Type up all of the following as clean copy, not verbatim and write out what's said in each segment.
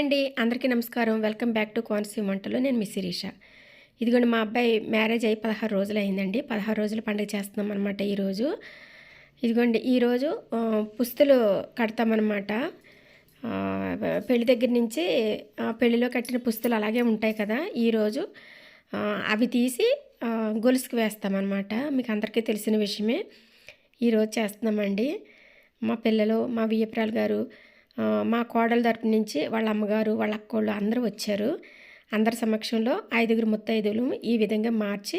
అండి. అందరికీ నమస్కారం. వెల్కమ్ బ్యాక్ టు కోనసీమ వంటలు. నేను మీ శిరీష. ఇదిగోండి మా అబ్బాయి మ్యారేజ్ అయ్యి 16 రోజులయిందండి. 16 రోజుల పండుగ చేస్తున్నామనమాట ఈరోజు. ఇదిగోండి ఈరోజు పుస్తులు కడతామనమాట. పెళ్లి దగ్గర నుంచి పెళ్లిలో కట్టిన పుస్తులు అలాగే ఉంటాయి కదా! ఈరోజు అవి తీసి గొలుసుకి వేస్తామనమాట. మీకు అందరికీ తెలిసిన విషయమే. ఈరోజు చేస్తున్నామండి. మా పిల్లలు, మా వియ్యపురాలు గారు, మా కోడల తరపు నుంచి వాళ్ళ అమ్మగారు, వాళ్ళ అక్కోళ్ళు అందరూ వచ్చారు. అందరి సమక్షంలో 5 ముత్తైదువులు ఈ విధంగా మార్చి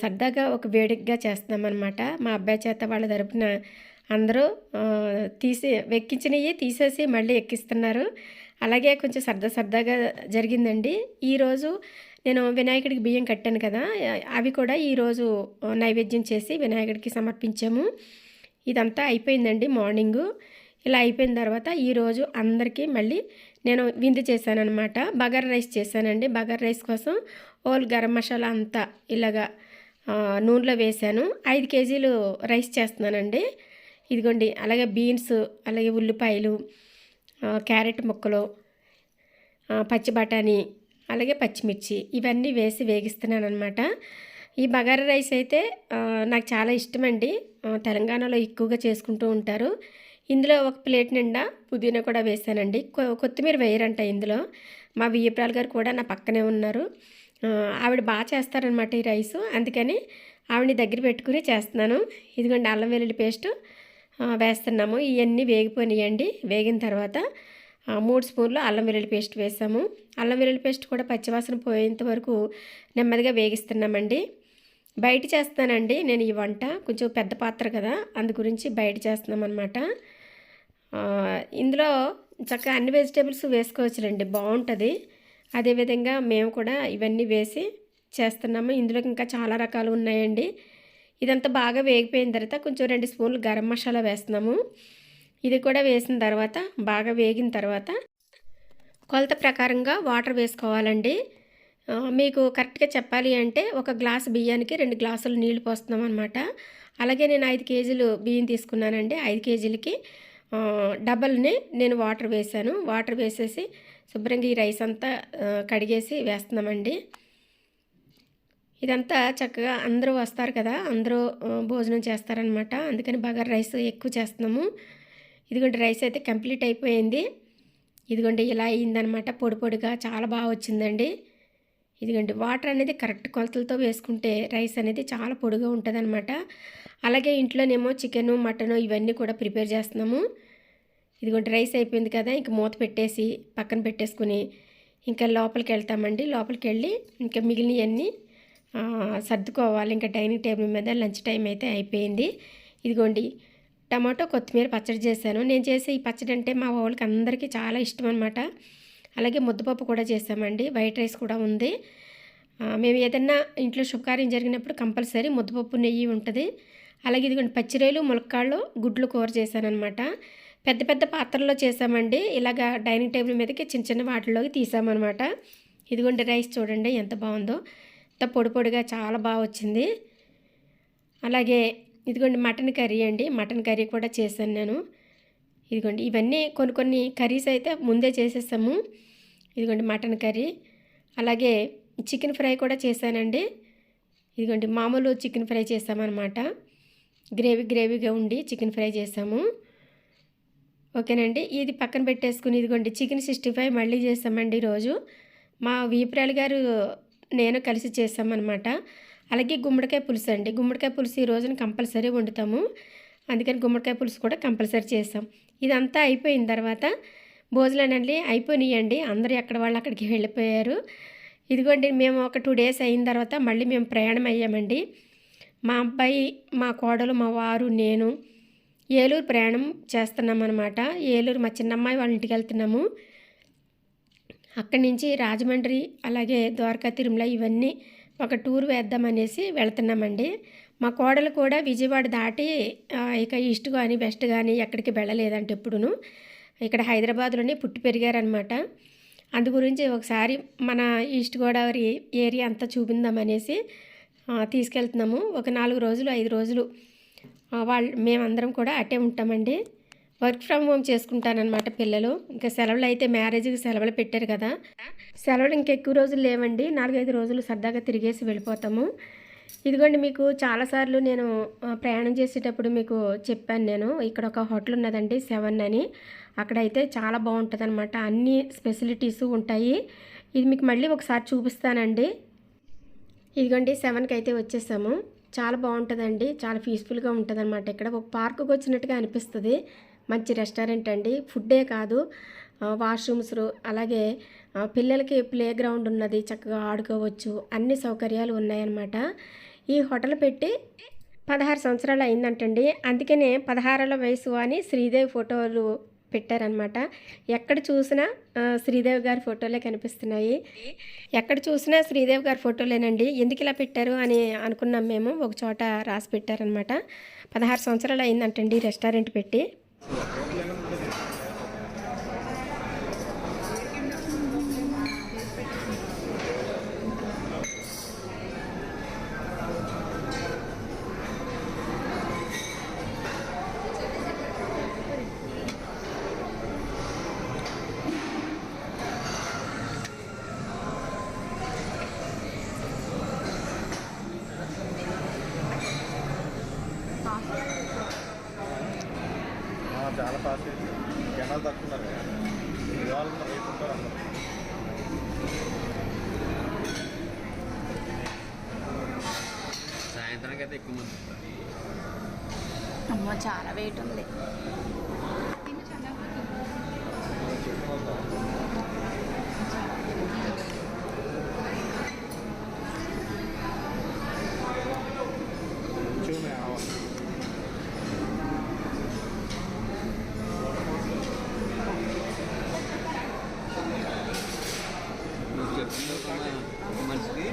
సరదాగా ఒక వేడుకగా చేస్తున్నామన్నమాట. మా అబ్బాయి చేత వాళ్ళ తరపున అందరూ వెక్కించినవి తీసేసి మళ్ళీ ఎక్కిస్తున్నారు. అలాగే కొంచెం సరదాగా జరిగిందండి. ఈరోజు నేను వినాయకుడికి బియ్యం కట్టాను కదా, అవి కూడా ఈరోజు నైవేద్యం చేసి వినాయకుడికి సమర్పించాము. ఇదంతా అయిపోయిందండి మార్నింగు. ఇలా అయిపోయిన తర్వాత ఈరోజు అందరికీ మళ్ళీ నేను విందు చేశానన్నమాట. బగారా రైస్ చేశానండి. బగారా రైస్ కోసం ఓల్ గరం మసాలా అంతా ఇలాగా నూనెలో వేశాను. 5 కేజీలు రైస్ చేస్తున్నానండి. ఇదిగోండి అలాగే బీన్స్, అలాగే ఉల్లిపాయలు, క్యారెట్ ముక్కలు, పచ్చి బఠానీ, అలాగే పచ్చిమిర్చి ఇవన్నీ వేసి వేగిస్తున్నాను అనమాట. ఈ బగారా రైస్ అయితే నాకు చాలా ఇష్టమండి. తెలంగాణలో ఎక్కువగా చేసుకుంటూ ఉంటారు. ఇందులో ఒక ప్లేట్ నిండా పుదీనా కూడా వేసానండి. కొత్తిమీర వేయరంట ఇందులో. మా వియ్యపురాలు గారు కూడా నా పక్కనే ఉన్నారు. ఆవిడ బాగా చేస్తారనమాట ఈ రైసు. అందుకని ఆవిడని దగ్గర పెట్టుకుని చేస్తున్నాను. ఇదిగోండి అల్లం వెల్లుల్లి పేస్ట్ వేస్తున్నాము. ఇవన్నీ వేగిపోయినాయండి. వేగిన తర్వాత 3 స్పూన్లు అల్లం వెల్లుల్లి పేస్ట్ వేసాము. అల్లం వెల్లుల్లి పేస్ట్ కూడా పచ్చివాసన పోయేంత వరకు నెమ్మదిగా వేగిస్తున్నామండి. బయట చేస్తానండి నేను ఈ వంట. కొంచెం పెద్ద పాత్ర కదా, అందు గురించి బయట చేస్తున్నాం అనమాట. ఇందులో చక్కగా అన్ని వెజిటేబుల్స్ వేసుకోవచ్చులండి, బాగుంటుంది. అదేవిధంగా మేము కూడా ఇవన్నీ వేసి చేస్తున్నాము. ఇందులోకి ఇంకా చాలా రకాలు ఉన్నాయండి. ఇదంతా బాగా వేగిపోయిన తర్వాత కొంచెం 2 స్పూన్లు గరం మసాలా వేస్తున్నాము. ఇది కూడా వేసిన తర్వాత బాగా వేగిన తర్వాత కొలత ప్రకారంగా వాటర్ వేసుకోవాలండి. మీకు కరెక్ట్గా చెప్పాలి అంటే ఒక గ్లాసు బియ్యానికి 2 గ్లాసులు నీళ్లు పోస్తున్నాం అనమాట. అలాగే నేను 5 కేజీలు బియ్యం తీసుకున్నానండి. 5 కేజీలకి డబల్ని నేను వాటర్ వేసాను. వాటర్ వేసేసి శుభ్రంగా ఈ రైస్ అంతా కడిగేసి వేస్తున్నామండి. ఇదంతా చక్కగా అందరూ వస్తారు కదా, అందరూ భోజనం చేస్తారనమాట. అందుకని బగారా రైస్ ఎక్కువ చేస్తున్నాము. ఇదిగోండి రైస్ అయితే కంప్లీట్ అయిపోయింది. ఇదిగోండి ఇలా అయిందనమాట. పొడి పొడిగా చాలా బాగా వచ్చిందండి. ఇదిగోండి వాటర్ అనేది కరెక్ట్ కొలతలతో వేసుకుంటే రైస్ అనేది చాలా పొడిగా ఉంటుందన్నమాట. అలాగే ఇంట్లోనేమో చికెను, మటను ఇవన్నీ కూడా ప్రిపేర్ చేస్తున్నాము. ఇదిగోండి రైస్ అయిపోయింది కదా, ఇంక మూత పెట్టేసి పక్కన పెట్టేసుకుని ఇంకా లోపలికి వెళ్తామండి. లోపలికి వెళ్ళి ఇంకా మిగిలినవన్నీ సర్దుకోవాలి. ఇంకా డైనింగ్ టేబుల్ మీద లంచ్ టైం అయితే అయిపోయింది. ఇదిగోండి టమాటో కొత్తిమీర పచ్చడి చేశాను. నేను చేసే ఈ పచ్చడి అంటే మా వాళ్ళకి అందరికీ చాలా ఇష్టం అనమాట. అలాగే ముద్దపప్పు కూడా చేసామండి. వైట్ రైస్ కూడా ఉంది. మేము ఏదన్నా ఇంట్లో శుభకార్యం జరిగినప్పుడు కంపల్సరీ ముద్దపప్పు, నెయ్యి ఉంటుంది. అలాగే ఇదిగోండి పచ్చిరొయ్యలు, ములక్కాళ్ళు, గుడ్లు కూర చేశానమాట. పెద్ద పెద్ద పాత్రలో చేసామండి. ఇలాగా డైనింగ్ టేబుల్ మీదకి చిన్న చిన్న వాటిలోకి తీసామన్నమాట. ఇదిగోండి రైస్ చూడండి ఎంత బాగుందో, ఎంత పొడి పొడిగా చాలా బాగా వచ్చింది. అలాగే ఇదిగోండి మటన్ కర్రీ అండి. మటన్ కర్రీ కూడా చేశాను నేను. ఇదిగోండి ఇవన్నీ కొన్ని కర్రీస్ అయితే ముందే చేసేసాము. ఇదిగోండి మటన్ కర్రీ, అలాగే చికెన్ ఫ్రై కూడా చేశానండి. ఇదిగోండి మామూలు చికెన్ ఫ్రై చేసామన్నమాట. గ్రేవీగా ఉండి చికెన్ ఫ్రై చేసాము. ఓకేనండి. ఇది పక్కన పెట్టేసుకుని ఇదిగోండి చికెన్ 65 మళ్ళీ చేసామండి ఈరోజు. మా వీపురాలు గారు నేను కలిసి చేసామన్నమాట. అలాగే గుమ్మడికాయ పులుసు అండి. గుమ్మడికాయ పులుసు ఈ రోజున కంపల్సరీ వండుతాము. అందుకని గుమ్మడికాయ పులుసు కూడా కంపల్సరీ చేసాం. ఇదంతా అయిపోయిన తర్వాత భోజనాలండి అయిపోయినాయండి. అందరూ ఎక్కడ వాళ్ళు అక్కడికి వెళ్ళిపోయారు. ఇదిగోండి మేము ఒక 2 డేస్ అయిన తర్వాత మళ్ళీ మేము ప్రయాణం అయ్యామండి. మా అబ్బాయి, మా కోడలు, మా వారు, నేను ఏలూరు ప్రయాణం చేస్తున్నామన్నమాట. ఏలూరు మా చిన్నమ్మాయి వాళ్ళ ఇంటికి వెళ్తున్నాము. అక్కడి నుంచి రాజమండ్రి, అలాగే ద్వారకా, తిరుమల ఇవన్నీ ఒక టూర్ వేద్దామనేసి వెళ్తున్నామండి. మా కోడలు కూడా విజయవాడ దాటి ఇక ఈస్ట్ కానీ వెస్ట్ కానీ ఎక్కడికి వెళ్ళలేదంటే ఎప్పుడును. ఇక్కడ హైదరాబాద్లోనే పుట్టి పెరిగారనమాట. అందు గురించి ఒకసారి మన ఈస్ట్ గోదావరి ఏరియా అంతా చూపిందామనేసి తీసుకెళ్తున్నాము. ఒక 4 రోజులు 5 రోజులు మేమందరం కూడా అటే ఉంటామండి. వర్క్ ఫ్రమ్ హోమ్ చేసుకుంటానన్నమాట పిల్లలు. ఇంకా సెలవులు అయితే మ్యారేజ్కి సెలవులు పెట్టారు కదా, సెలవులు ఇంకా ఎక్కువ రోజులు లేవండి, 4-5 రోజులు సరదాగా తిరిగేసి వెళ్ళిపోతాము. ఇదిగోండి, మీకు చాలాసార్లు నేను ప్రయాణం చేసేటప్పుడు మీకు చెప్పాను, నేను ఇక్కడ ఒక హోటల్ ఉన్నదండి 7 అని. అక్కడైతే చాలా బాగుంటుంది అనమాట, అన్ని ఫెసిలిటీస్ ఉంటాయి. ఇది మీకు మళ్ళీ ఒకసారి చూపిస్తానండి. ఇదిగోండి 7కి అయితే వచ్చేసాము. చాలా బాగుంటుందండి, చాలా పీస్ఫుల్గా ఉంటుంది అనమాట. ఇక్కడ ఒక పార్కుకి వచ్చినట్టుగా అనిపిస్తుంది. మంచి రెస్టారెంట్ అండి, ఫుడ్డే కాదు, వాష్రూమ్స్, అలాగే పిల్లలకి ప్లే గ్రౌండ్ ఉన్నది, చక్కగా ఆడుకోవచ్చు, అన్ని సౌకర్యాలు ఉన్నాయన్నమాట. ఈ హోటల్ పెట్టి 16 సంవత్సరాలు అయిందంటండి. అందుకనే 16ల వయసు అని శ్రీదేవి ఫోటోలు పెట్టారనమాట. ఎక్కడ చూసినా శ్రీదేవి గారి ఫోటోలే కనిపిస్తున్నాయి. ఎక్కడ చూసినా శ్రీదేవి గారి ఫోటోలేనండి. ఎందుకు ఇలా పెట్టారు అని అనుకున్నాం మేము. ఒక చోట రాసి పెట్టారనమాట. 16 సంవత్సరాలు అయిందంటండి రెస్టారెంట్ పెట్టి. చాలా ఫాస్ట్ జనాలు తక్కున్నారు కదా, వాళ్ళు రేపు ఉంటారు అందరూ. సాయంత్రానికి అయితే ఎక్కువ మంది ఉంటారు. అమ్మో చాలా వెయిట్ ఉంది. మనిషికి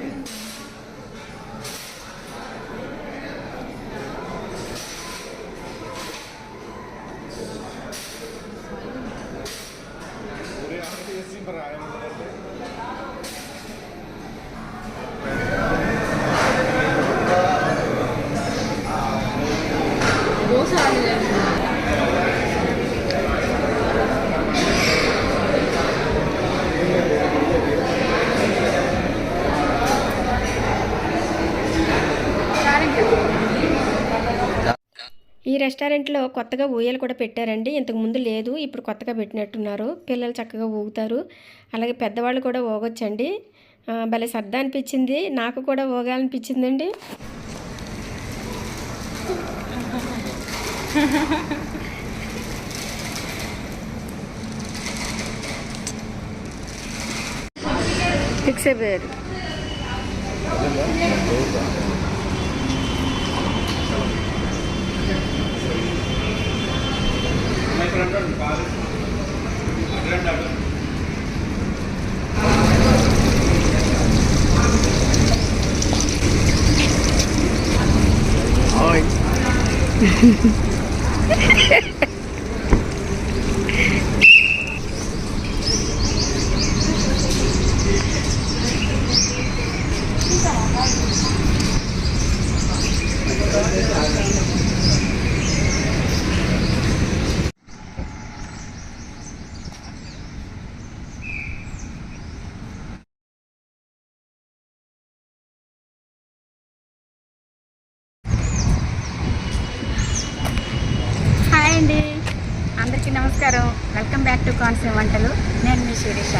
ఈ రెస్టారెంట్లో కొత్తగా ఊయలు కూడా పెట్టారండి. ఇంతకుముందు లేదు, ఇప్పుడు కొత్తగా పెట్టినట్టున్నారు. పిల్లలు చక్కగా ఊగుతారు, అలాగే పెద్దవాళ్ళు కూడా ఊగొచ్చండి. భలే సరదా అనిపించింది, నాకు కూడా ఊగాలనిపించిందండి. ఫిక్స్ అయిపోయారు. హాయ్ అండి, అందరికీ నమస్కారం. వెల్కమ్ బ్యాక్ టు కోనసీమ వంటలు. నేను మీ శిరీష.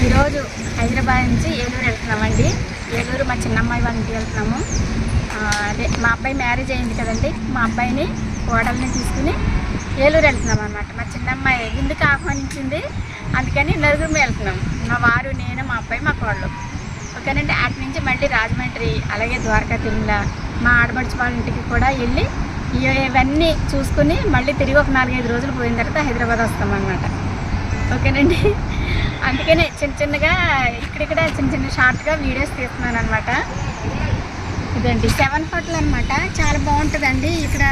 ఈరోజు హైదరాబాద్ నుంచి ఏలూరు వెళ్తున్నామండి. ఏలూరు మా చిన్నమ్మాయి వాళ్ళ ఇంటికి వెళ్తున్నాము. అదే మా అబ్బాయి మ్యారేజ్ అయింది కదండి, మా అబ్బాయిని కోడల్ని తీసుకుని ఏలూరు వెళ్తున్నాం అనమాట. మా చిన్నమ్మాయి విందుకు ఆహ్వానించింది, అందుకని నలుగురు వెళ్తున్నాం. మా వారు, నేను, మా అబ్బాయి, మా కోడలు. ఓకేనండి. అటు నుంచి మళ్ళీ రాజమండ్రి, అలాగే ద్వారకా, తిరుమల, మా ఆడపడుచు వాళ్ళ ఇంటికి కూడా వెళ్ళి ఇవన్నీ చూసుకుని మళ్ళీ తిరిగి ఒక 4-5 రోజులు పోయిన తర్వాత హైదరాబాద్ వస్తామన్నమాట. ఓకేనండి. అందుకనే చిన్నగా ఇక్కడిక్కడ చిన్న షార్ట్గా వీడియోస్ తీస్తున్నాను అనమాట. ఇదండి 7 హోటల్ అనమాట. చాలా బాగుంటుందండి. ఇక్కడ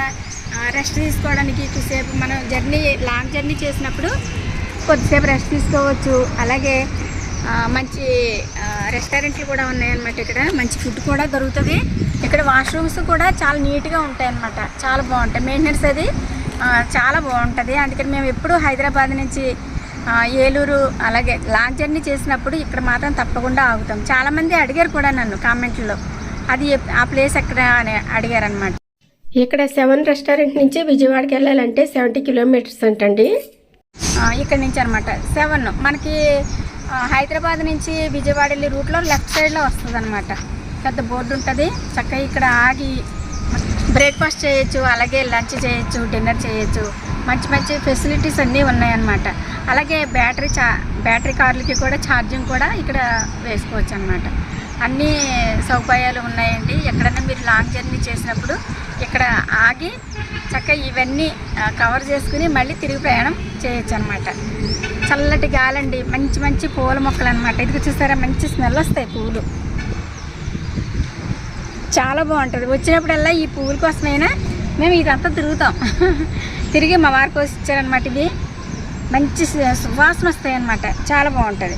రెస్ట్ తీసుకోవడానికి కొద్దిసేపు మనం లాంగ్ జర్నీ చేసినప్పుడు కొద్దిసేపు రెస్ట్ తీసుకోవచ్చు. అలాగే మంచి రెస్టారెంట్లు కూడా ఉన్నాయన్నమాట. ఇక్కడ మంచి ఫుడ్ కూడా దొరుకుతుంది. ఇక్కడ వాష్రూమ్స్ కూడా చాలా నీట్గా ఉంటాయి అన్నమాట. చాలా బాగుంటాయి. మెయింటెనెన్స్ అది చాలా బాగుంటుంది. అందుకని మేము ఎప్పుడూ హైదరాబాద్ నుంచి ఏలూరు అలాగే లాంగ్ జర్నీ చేసినప్పుడు ఇక్కడ మాత్రం తప్పకుండా ఆగుతాం. చాలామంది అడిగారు కూడా నన్ను కామెంట్లో, అది ఆ ప్లేస్ ఎక్కడ అని అడిగారనమాట. ఇక్కడ 7 రెస్టారెంట్ నుంచి విజయవాడకి వెళ్ళాలంటే 70 కిలోమీటర్స్ అంటండి. ఇక్కడ నుంచి అనమాట 7 మనకి హైదరాబాద్ నుంచి విజయవాడ వెళ్ళే రూట్లో లెఫ్ట్ సైడ్లో వస్తుంది అనమాట. పెద్ద బోర్డు ఉంటుంది. చక్కగా ఇక్కడ ఆగి బ్రేక్ఫాస్ట్ చేయొచ్చు, అలాగే లంచ్ చేయొచ్చు, డిన్నర్ చేయొచ్చు. మంచి మంచి ఫెసిలిటీస్ అన్నీ ఉన్నాయన్నమాట. అలాగే బ్యాటరీ కార్లకి కూడా ఛార్జింగ్ కూడా ఇక్కడ వేసుకోవచ్చు అనమాట. అన్నీ సౌకర్యాలు ఉన్నాయండి. ఎక్కడైనా మీరు లాంగ్ జర్నీ చేసినప్పుడు ఇక్కడ ఆగి చక్కగా ఇవన్నీ కవర్ చేసుకుని మళ్ళీ తిరిగి ప్రయాణం చేయొచ్చు అనమాట. చల్లటి గాలండి, మంచి మంచి పూల మొక్కలు అనమాట. ఇది చూసారా, మంచి స్మెల్ వస్తాయి పూలు, చాలా బాగుంటుంది. వచ్చినప్పుడల్లా ఈ పువ్వుల కోసమైనా మేము ఇదంతా తిరుగుతాం. తిరిగి మా వారి కోసం ఇచ్చారనమాట. ఇది మంచి సువాసన వస్తాయి అన్నమాట, చాలా బాగుంటుంది.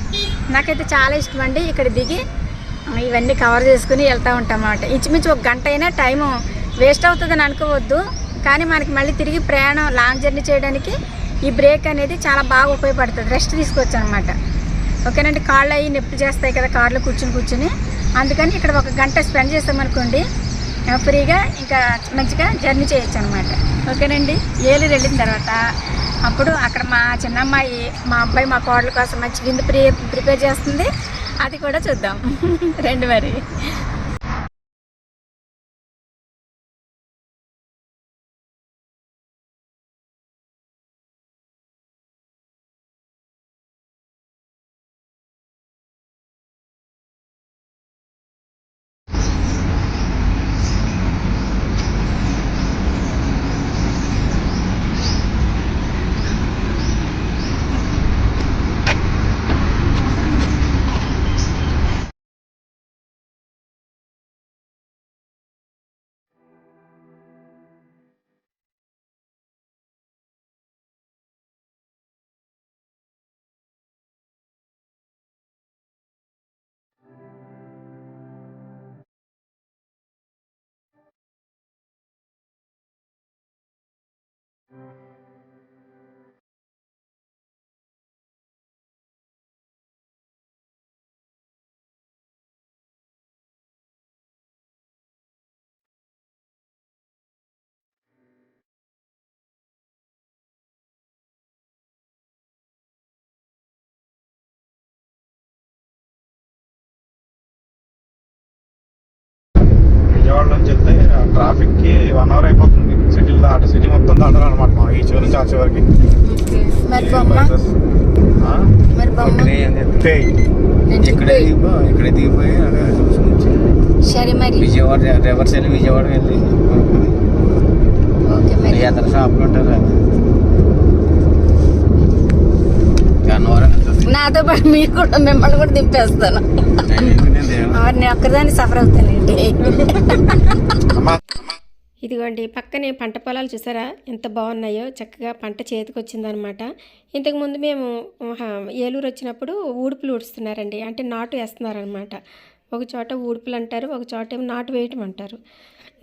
నాకైతే చాలా ఇష్టం అండి. ఇక్కడ దిగి ఇవన్నీ కవర్ చేసుకుని వెళ్తూ ఉంటాం అన్నమాట. ఇంచుమించు 1 గంట అయినా టైము వేస్ట్ అవుతుందని అనుకోవద్దు. కానీ మనకి మళ్ళీ తిరిగి ప్రయాణం లాంగ్ జర్నీ చేయడానికి ఈ బ్రేక్ అనేది చాలా బాగా ఉపయోగపడుతుంది. రెస్ట్ తీసుకోవచ్చు అనమాట. ఓకేనండి. కాళ్ళు అవి నొప్పి చేస్తాయి కదా కార్లో కూర్చుని. అందుకని ఇక్కడ 1 గంట స్పెండ్ చేస్తామనుకోండి, ఫ్రీగా ఇంకా మంచిగా జర్నీ చేయొచ్చు అనమాట. ఓకేనండి. ఏలూరు వెళ్ళిన తర్వాత అప్పుడు అక్కడ మా చిన్నమ్మాయి మా అబ్బాయి మా కోడల కోసం మంచి విందు ప్రిపేర్ చేస్తుంది. అది కూడా చూద్దాం రండి మరి. విజయవాడ నుంచి వెళ్తే ట్రాఫిక్కి 1 అవర్ అయిపోతుంది. సిటీ మొత్తం దాటాలి అనమాట. మా ఈ చివరి నుంచి ఆ చివరికి. ఇక్కడ దిగిపోయి సరే మరి విజయవాడ రివర్స్ వెళ్ళి విజయవాడ వెళ్ళి ఇతర షాపులు ఉంటారు. నాతో పాటు మీరు కూడా మిమ్మల్ని కూడా దింపేస్తాను. నేను ఒక్కదాన్ని సఫర్ అవుతానండి. ఇదిగోండి పక్కనే పంట పొలాలు చూసారా ఎంత బాగున్నాయో. చక్కగా పంట చేతికి వచ్చిందనమాట. ఇంతకుముందు మేము ఏలూరు వచ్చినప్పుడు ఊడుపులు ఊడుస్తున్నారండి, అంటే నాటు వేస్తున్నారనమాట. ఒక చోట ఊడుపులు అంటారు, ఒక చోట ఏమో నాటు వేయటం అంటారు.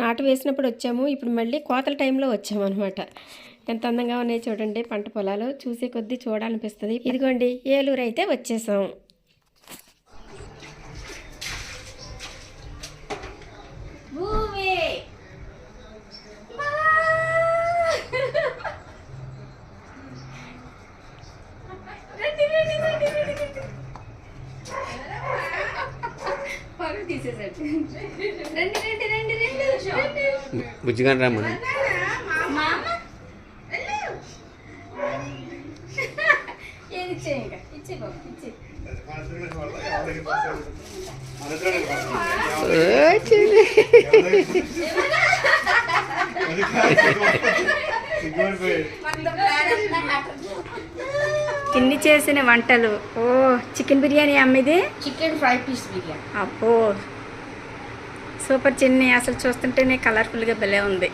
నాటు వేసినప్పుడు వచ్చాము, ఇప్పుడు మళ్ళీ కోతల టైంలో వచ్చాము అనమాట. ఎంత అందంగా ఉన్నాయి చూడండి పంట పొలాలు. చూసే కొద్దీ చూడాలనిపిస్తుంది. ఇదిగోండి ఏలూరు అయితే వచ్చేసాం. బుజ్జిగా రమ్మని ఇన్ని చేసిన వంటలు. ఓ చికెన్ బిర్యానీ అమ్మిది, చికెన్ ఫ్రై పీస్ బిర్యానీ. అబ్బో సూపర్ చిన్ని, అసలు చూస్తుంటేనే కలర్ఫుల్గా భలే ఉంది.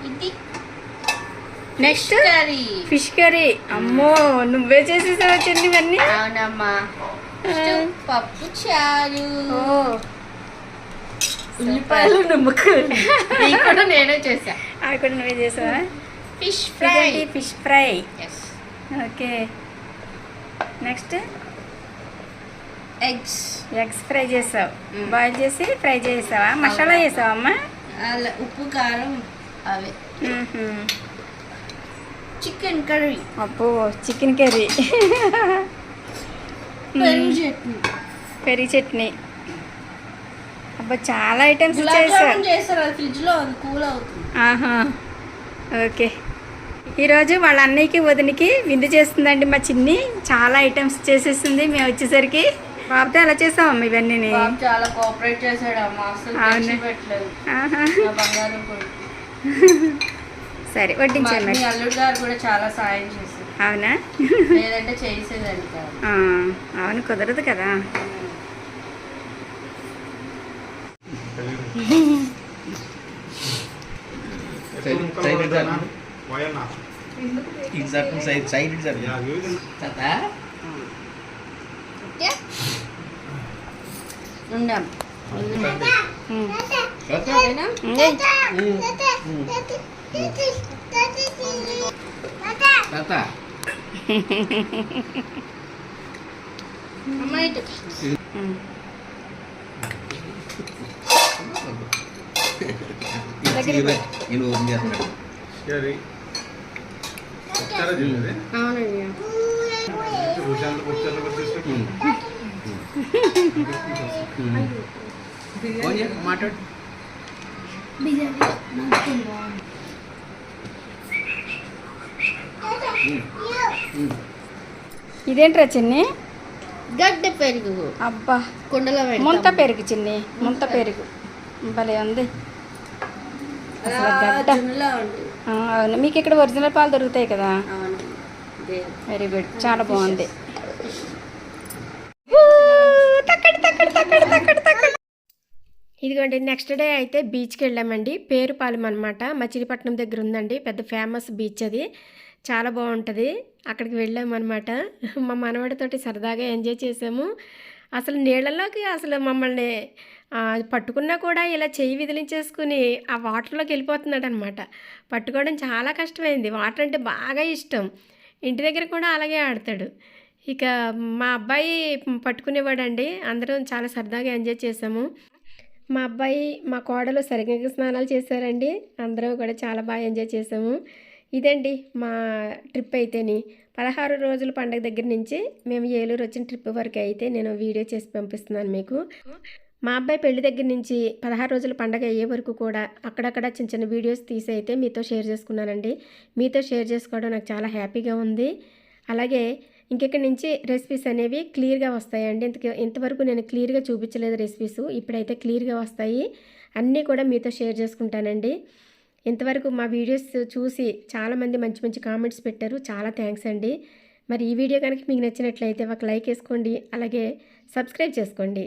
ఇది నెక్స్ట్ కర్రీ, ఫిష్ కర్రీ. అమ్మో నువ్వే చేసేసావా చిన్ని ఇవన్నీ? అవునమ్మా. పప్పు చారు, ఉల్లిపాయలు నమ్మకాలు ఇవి కూడా నేనే చేసా. అవి కూడా నువ్వే చేసావా? Fish ఇదేంటి fry. Fish fry. Yes. Okay, next Eggs. Eggs fry చేసావు, బాయిల్ చేసి ఫ్రై చేసావా? మసాలా వేసావా అమ్మా? ఉప్పు కారం అవే. Chicken curry. అబ్బో, చికెన్ కర్రీ, పెరుగు చట్నీ. పెరుగు చట్నీ. అబ్బా, చాలా ఐటమ్స్ గులాబ్ చేసావు. జామున్ చేస్తారు, అది ఫ్రిడ్జ్ లో అది కూల్ అవుతుంది. ఆహా, ఓకే. ఈరోజు వాళ్ళ అన్నయ్యకి వదినికి విందు చేస్తుందండి మా చిన్ని. చాలా ఐటమ్స్ చేసేస్తుంది మేము వచ్చేసరికి. బాబుతో ఎలా చేసావమ్మా ఇవన్నీ? బాబు చాలా కోఆపరేట్ చేశాడు అమ్మ, అసలు అవును. టెన్షన్ పెట్టలేదు. ఆహా, నా బంగారం కొడుకు. సరే వడ్డించండి. మీ అల్లుడు గారు కూడా చాలా సాయం చేశారు, అవునా? లేదంటే చేసేదాన్ని కాదు. ఆ, అవును, కుదరదు కదా. ఉండాం. అమ్మ ఇటు. అవునండి. మాట్లాడు. ఇదేంట్రా చిన్ని? గడ్డ పెరుగు. అబ్బా, కుండలో ముంత పెరుగు చిన్ని, ముంత పెరుగు భలే ఉంది అసలు. గడ్డ. ఉంటుంది. అవును, మీకు ఇక్కడ ఒరిజినల్ పాలు దొరుకుతాయి కదా. అవును. వెరీ గుడ్, చాలా బాగుంది. ఇదిగోండి, నెక్స్ట్ డే అయితే బీచ్కి వెళ్ళామండి. పేరుపాలెం అనమాట, మచిలీపట్నం దగ్గర ఉందండి. పెద్ద ఫేమస్ బీచ్ అది, చాలా బాగుంటుంది. అక్కడికి వెళ్ళామన్నమాట. మా మనవడితోటి సరదాగా ఎంజాయ్ చేసాము. అసలు నీళ్ళలోకి అసలు మమ్మల్ని పట్టుకున్నా కూడా ఇలా చెయ్యి విదిలించేసుకుని ఆ వాటర్లోకి వెళ్ళిపోతున్నాడు అనమాట. పట్టుకోవడం చాలా కష్టమైంది. వాటర్ అంటే బాగా ఇష్టం. ఇంటి దగ్గర కూడా అలాగే ఆడతాడు. ఇక మా అబ్బాయి పట్టుకునేవాడండి. అందరం చాలా సరదాగా ఎంజాయ్ చేసాము. మా అబ్బాయి, మా కోడలు సరిగ్గా స్నానాలు చేశారండి. అందరం కూడా చాలా బాగా ఎంజాయ్ చేసాము. ఇదండి మా ట్రిప్ అయితేని 16 రోజుల పండగ దగ్గర నుంచి మేము ఏలూరు వచ్చిన ట్రిప్ వరకు అయితే నేను వీడియో చేసి పంపిస్తున్నాను మీకు. మా అబ్బాయి పెళ్లి దగ్గర నుంచి 16 రోజుల పండగ అయ్యే వరకు కూడా అక్కడక్కడ చిన్న చిన్న వీడియోస్ తీసి అయితే మీతో షేర్ చేసుకున్నానండి. మీతో షేర్ చేసుకోవడం నాకు చాలా హ్యాపీగా ఉంది. అలాగే ఇంకెక్కడి నుంచి రెసిపీస్ అనేవి క్లియర్గా వస్తాయండి. ఇంతవరకు నేను క్లియర్గా చూపించలేదు రెసిపీస్, ఇప్పుడైతే క్లియర్గా వస్తాయి. అన్నీ కూడా మీతో షేర్ చేసుకుంటానండి. ఇంతవరకు మా వీడియోస్ చూసి చాలామంది మంచి మంచి కామెంట్స్ పెట్టారు, చాలా థ్యాంక్స్ అండి. మరి ఈ వీడియో కనుక మీకు నచ్చినట్లయితే ఒక లైక్ వేసుకోండి, అలాగే సబ్స్క్రైబ్ చేసుకోండి.